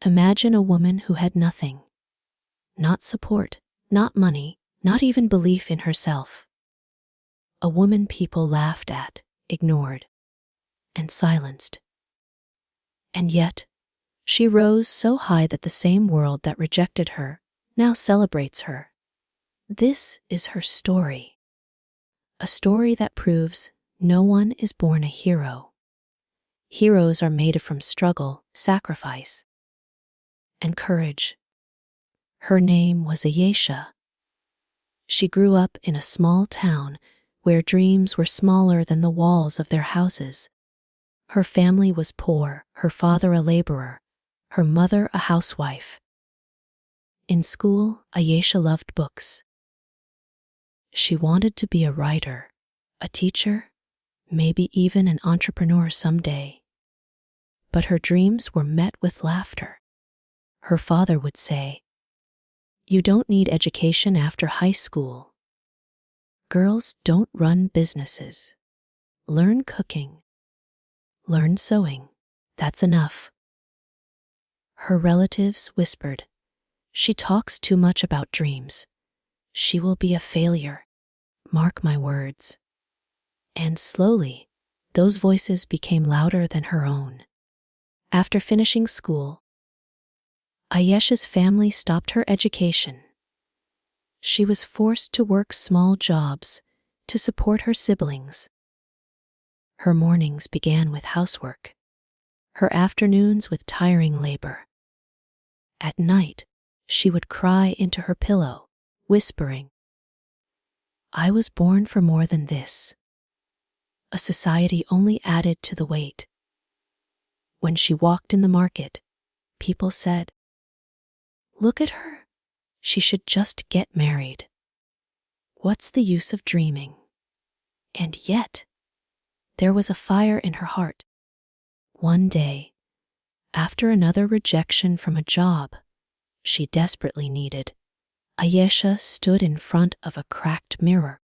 Imagine a woman who had nothing. Not support, not money, not even belief in herself. A woman people laughed at, ignored, and silenced. And yet, she rose so high that the same world that rejected her now celebrates her. This is her story. A story that proves no one is born a hero. Heroes are made from struggle, sacrifice, and courage. Her name was Ayesha. She grew up in a small town where dreams were smaller than the walls of their houses. Her family was poor, her father a laborer, her mother a housewife. In school, Ayesha loved books. She wanted to be a writer, a teacher, maybe even an entrepreneur someday. But her dreams were met with laughter. Her father would say, "You don't need education after high school. Girls don't run businesses. Learn cooking. Learn sewing. That's enough." Her relatives whispered, "She talks too much about dreams. She will be a failure. Mark my words." And slowly, those voices became louder than her own. After finishing school, Ayesha's family stopped her education. She was forced to work small jobs to support her siblings. Her mornings began with housework, her afternoons with tiring labor. At night, she would cry into her pillow, whispering, "I was born for more than this." A society only added to the weight. When she walked in the market, people said, "Look at her. She should just get married. What's the use of dreaming?" And yet, there was a fire in her heart. One day, after another rejection from a job she desperately needed, Ayesha stood in front of a cracked mirror.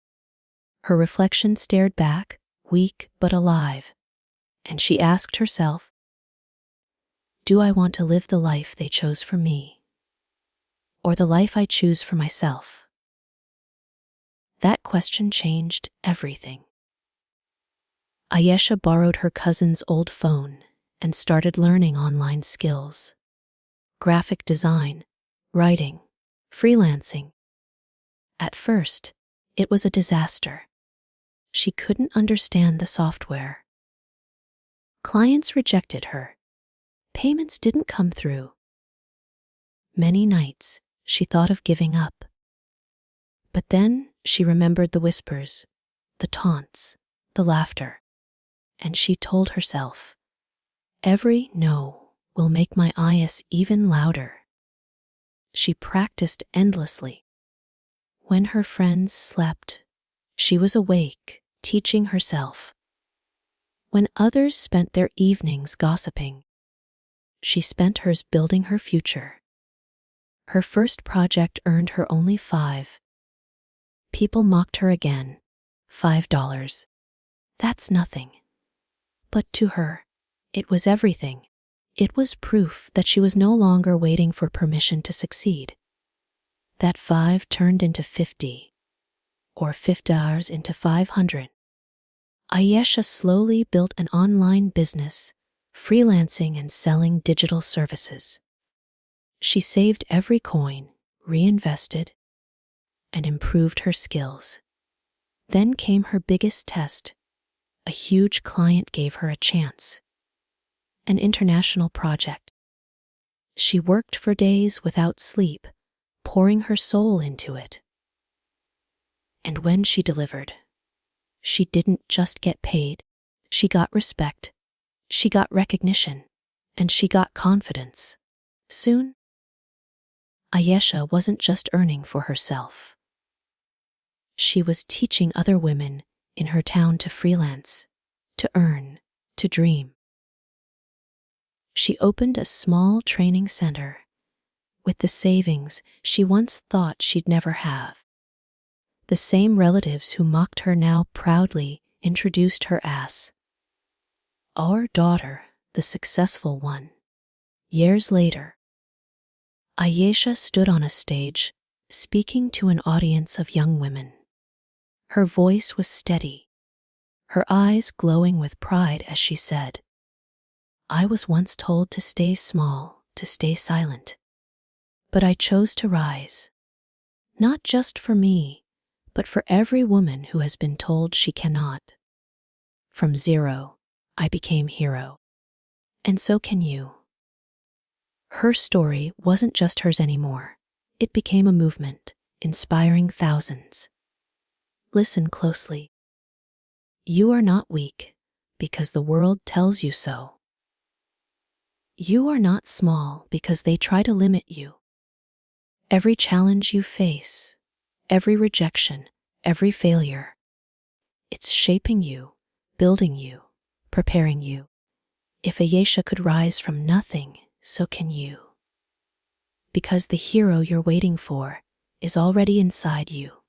Her reflection stared back, weak but alive, and she asked herself, "Do I want to live the life they chose for me, or the life I choose for myself?" That question changed everything. Ayesha borrowed her cousin's old phone and started learning online skills. Graphic design, writing, freelancing. At first, it was a disaster. She couldn't understand the software. Clients rejected her. Payments didn't come through. Many nights, she thought of giving up. But then she remembered the whispers, the taunts, the laughter, and she told herself, "Every no will make my eyes even louder." She practiced endlessly. When her friends slept, she was awake, teaching herself. When others spent their evenings gossiping, she spent hers building her future. Her first project earned her only $5. People mocked her again. $5. That's nothing. But to her, it was everything. It was proof that she was no longer waiting for permission to succeed. That 5 turned into 50, or $50 into 500. Ayesha slowly built an online business, freelancing and selling digital services. She saved every coin, reinvested, and improved her skills. Then came her biggest test. A huge client gave her a chance. An international project. She worked for days without sleep, pouring her soul into it. And when she delivered, she didn't just get paid, she got respect, she got recognition, and she got confidence. Soon, Ayesha wasn't just earning for herself. She was teaching other women in her town to freelance, to earn, to dream. She opened a small training center with the savings she once thought she'd never have. The same relatives who mocked her now proudly introduced her as "our daughter, the successful one." Years later, Ayesha stood on a stage, speaking to an audience of young women. Her voice was steady, her eyes glowing with pride as she said, "I was once told to stay small, to stay silent. But I chose to rise. Not just for me, but for every woman who has been told she cannot. From zero, I became hero. And so can you." Her story wasn't just hers anymore. It became a movement, inspiring thousands. Listen closely. You are not weak because the world tells you so. You are not small because they try to limit you. Every challenge you face, every rejection, every failure, it's shaping you, building you, preparing you. If Ayesha could rise from nothing, so can you. Because the hero you're waiting for is already inside you.